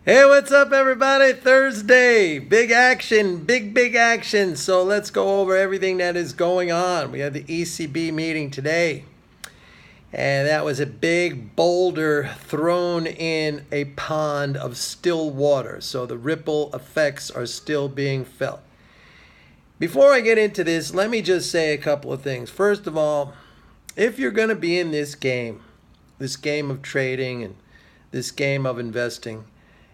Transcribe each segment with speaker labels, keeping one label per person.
Speaker 1: Hey, what's up, everybody? Thursday, big action, big action. So let's go over everything that is going on. We had the ECB meeting today, and that was a big boulder thrown in a pond of still water. So the ripple effects are still being felt. Before I get into this, let me just say a couple of things. First of all, if you're going to be in this game of trading and this game of investing,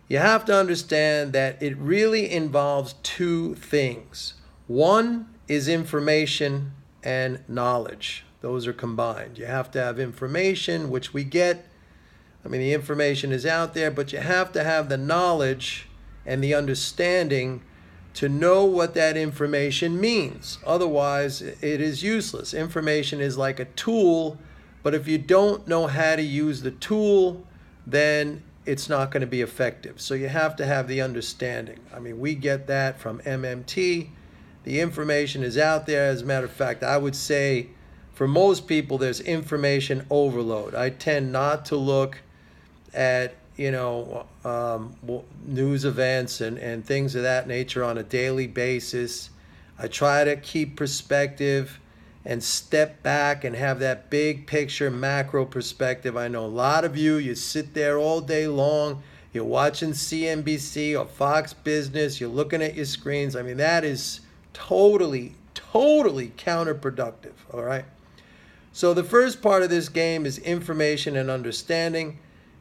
Speaker 1: you have to understand that it really involves two things. One is information and knowledge. Those are combined. You have to have information, which we get. I mean, the information is out there, but you have to have the knowledge and the understanding to know what that information means. Otherwise, it is useless. Information is like a tool, but if you don't know how to use the tool, then it's not going to be effective. So you have to have the understanding. I mean, we get that from MMT. The information is out there. As a matter of fact, I would say for most people, there's information overload. I tend not to look at, news events and things of that nature on a daily basis. I try to keep perspective and step back and have that big picture macro perspective. I know a lot of you sit there all day long, you're watching CNBC or Fox Business, you're looking at your screens. I mean, that is totally counterproductive, all right? So the first part of this game is information and understanding.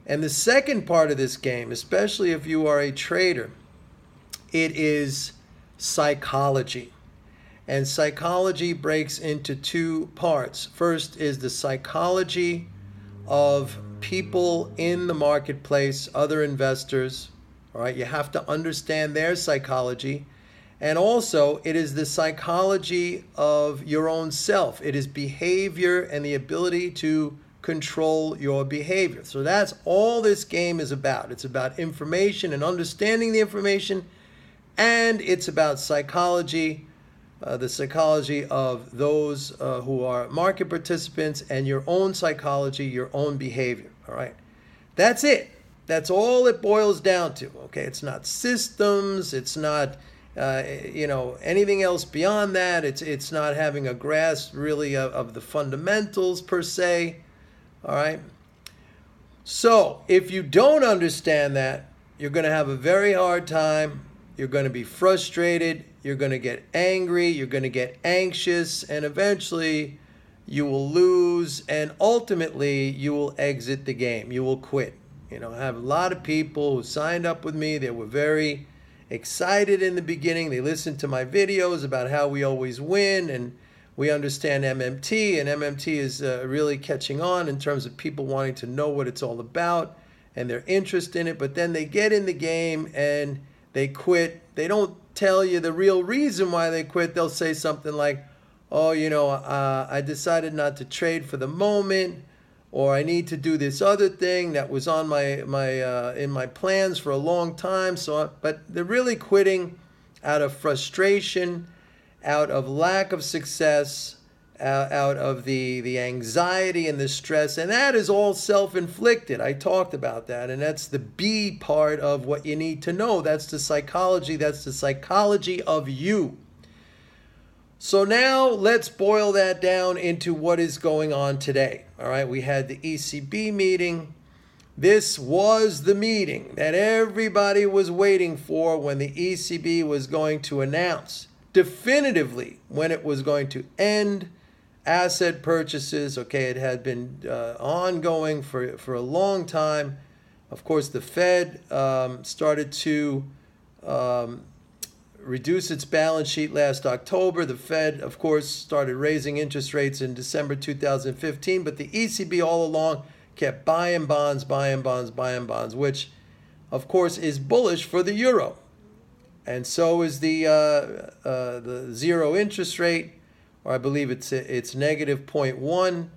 Speaker 1: And the second part of this game, especially if you are a trader, it is psychology. And psychology breaks into two parts. First is the psychology of people in the marketplace, other investors. All right, you have to understand their psychology. And also, it is the psychology of your own self. It is behavior and the ability to control your behavior. So that's all this game is about. It's about information and understanding the information, and it's about psychology. The psychology of those who are market participants and your own psychology, your own behavior, all right? That's it. That's all it boils down to, okay? It's not systems. It's not, anything else beyond that. It's not having a grasp, really, of the fundamentals, per se, all right? So if you don't understand that, you're going to have a very hard time. You're going to be frustrated. You're going to get angry, you're going to get anxious, and eventually you will lose, and ultimately you will exit the game. You will quit. I have a lot of people who signed up with me. They were very excited in the beginning. They listened to my videos about how we always win, and we understand MMT, and MMT is really catching on in terms of people wanting to know what it's all about and their interest in it. But then they get in the game and they quit. They don't tell you the real reason why they quit. They'll say something like, I decided not to trade for the moment, or I need to do this other thing that was on in my plans for a long time. But they're really quitting out of frustration, out of lack of success, out of the anxiety and the stress, and that is all self-inflicted. I talked about that, and that's the B part of what you need to know. That's the psychology. That's the psychology of you. So now let's boil that down into what is going on today. All right, we had the ECB meeting. This was the meeting that everybody was waiting for, when the ECB was going to announce definitively when it was going to end asset purchases. Okay, it had been ongoing for a long time. Of course, the Fed started to reduce its balance sheet last October. The Fed, of course, started raising interest rates in December 2015, but the ECB all along kept buying bonds, which, of course, is bullish for the euro. And so is the zero interest rate, or I believe it's negative 0.1.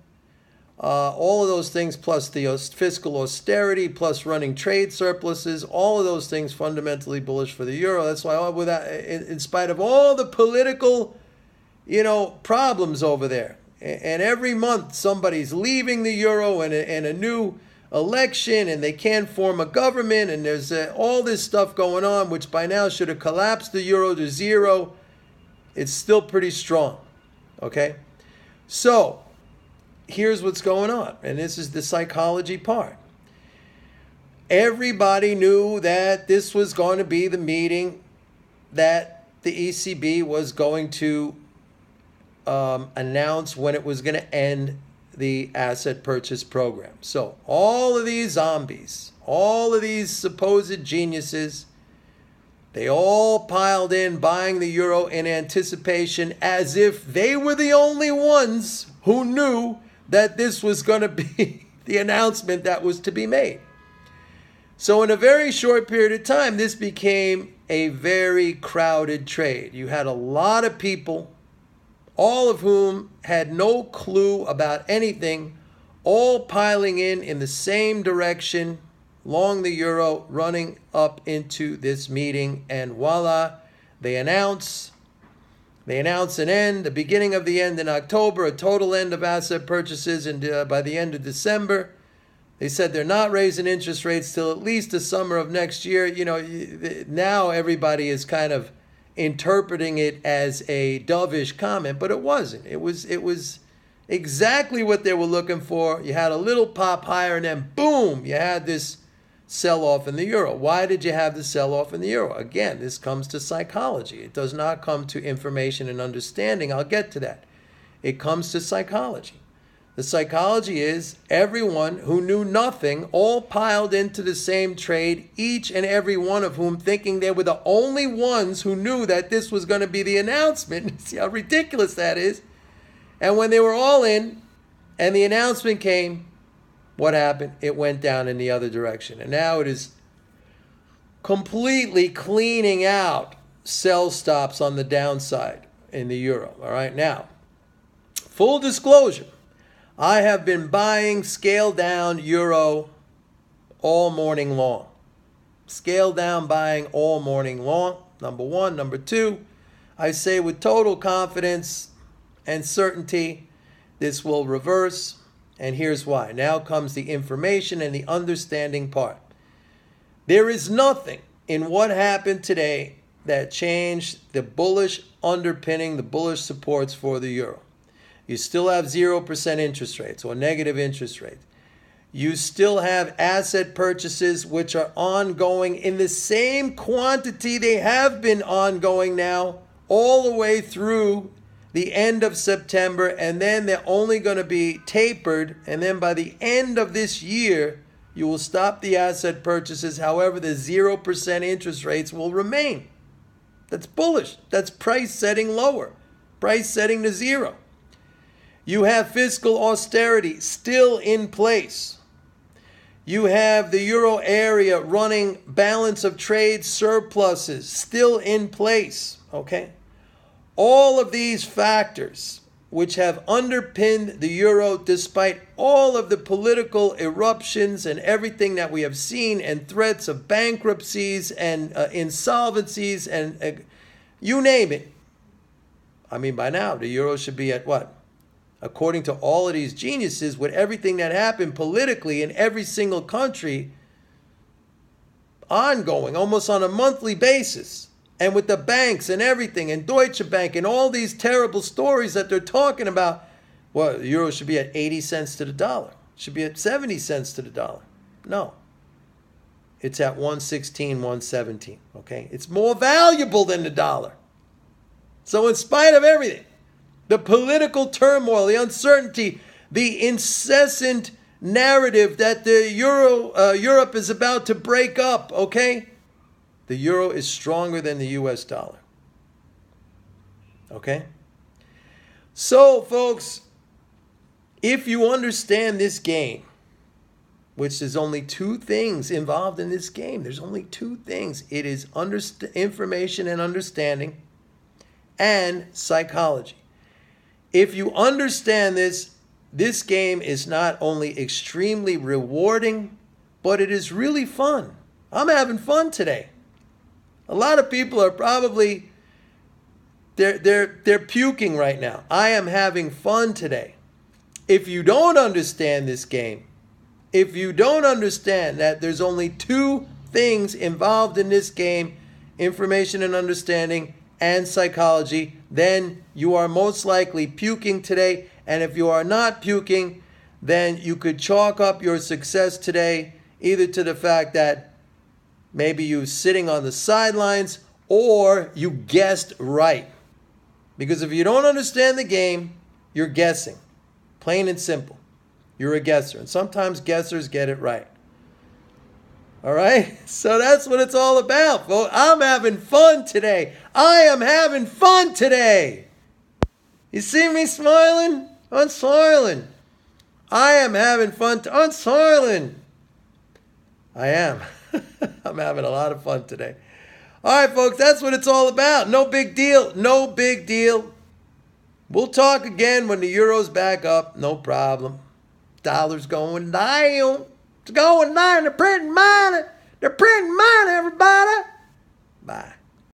Speaker 1: All of those things, plus the fiscal austerity, plus running trade surpluses, all of those things fundamentally bullish for the euro. That's why, in spite of all the political, problems over there, and every month somebody's leaving the euro, and a new election and they can't form a government and there's all this stuff going on, which by now should have collapsed the euro to zero. It's still pretty strong. Okay? So, here's what's going on. And this is the psychology part. Everybody knew that this was going to be the meeting that the ECB was going to announce when it was going to end the asset purchase program. So all of these zombies, all of these supposed geniuses, they all piled in buying the euro in anticipation as if they were the only ones who knew that this was going to be the announcement that was to be made. So in a very short period of time, this became a very crowded trade. You had a lot of people, all of whom had no clue about anything, all piling in the same direction, long the euro, running up into this meeting, and voila, they announce an end, the beginning of the end in October, a total end of asset purchases, and by the end of December, they said they're not raising interest rates till at least the summer of next year. You know, now everybody is kind of interpreting it as a dovish comment, but it wasn't. It was exactly what they were looking for. You had a little pop higher, and then boom, you had this sell-off in the euro. Why did you have the sell-off in the euro? Again, this comes to psychology. It does not come to information and understanding. I'll get to that. It comes to psychology. The psychology is everyone who knew nothing all piled into the same trade, each and every one of whom thinking they were the only ones who knew that this was going to be the announcement. See how ridiculous that is? And when they were all in and the announcement came, what happened? It went down in the other direction. And now it is completely cleaning out sell stops on the downside in the euro. All right, now, full disclosure. I have been buying scale down euro all morning long. Scale down buying all morning long, number one. Number two, I say with total confidence and certainty, this will reverse. And here's why. Now comes the information and the understanding part. There is nothing in what happened today that changed the bullish underpinning, the bullish supports for the euro. You still have 0% interest rates or negative interest rates. You still have asset purchases which are ongoing in the same quantity they have been ongoing now all the way through the end of September, and then they're only going to be tapered, and then by the end of this year, you will stop the asset purchases. However, the 0% interest rates will remain. That's bullish. That's price setting lower, price setting to zero. You have fiscal austerity still in place. You have the euro area running balance of trade surpluses still in place, okay? All of these factors which have underpinned the euro despite all of the political eruptions and everything that we have seen and threats of bankruptcies and insolvencies and you name it. I mean, by now, the euro should be at what? According to all of these geniuses, with everything that happened politically in every single country, ongoing, almost on a monthly basis, and with the banks and everything, and Deutsche Bank, and all these terrible stories that they're talking about, well, the euro should be at 80 cents to the dollar. It should be at 70 cents to the dollar. No. It's at 116, 117, okay? It's more valuable than the dollar. So in spite of everything, the political turmoil, the uncertainty, the incessant narrative that the Europe is about to break up, okay? The euro is stronger than the US dollar. Okay? So, folks, if you understand this game, which there's only two things involved in this game. There's only two things. It is information and understanding and psychology. If you understand this, this game is not only extremely rewarding, but it is really fun. I'm having fun today. A lot of people are probably, they're puking right now. I am having fun today. If you don't understand this game, if you don't understand that there's only two things involved in this game, information and understanding and psychology, then you are most likely puking today. And if you are not puking, then you could chalk up your success today either to the fact that maybe you're sitting on the sidelines or you guessed right. Because if you don't understand the game, you're guessing. Plain and simple. You're a guesser. And sometimes guessers get it right. All right? So that's what it's all about, folks. I'm having fun today. I am having fun today. You see me smiling? I'm smiling. I am having fun. I'm smiling. I am. I'm having a lot of fun today. All right, folks, that's what it's all about. No big deal. No big deal. We'll talk again when the euro's back up. No problem. Dollar's going down. It's going down. They're printing money. They're printing money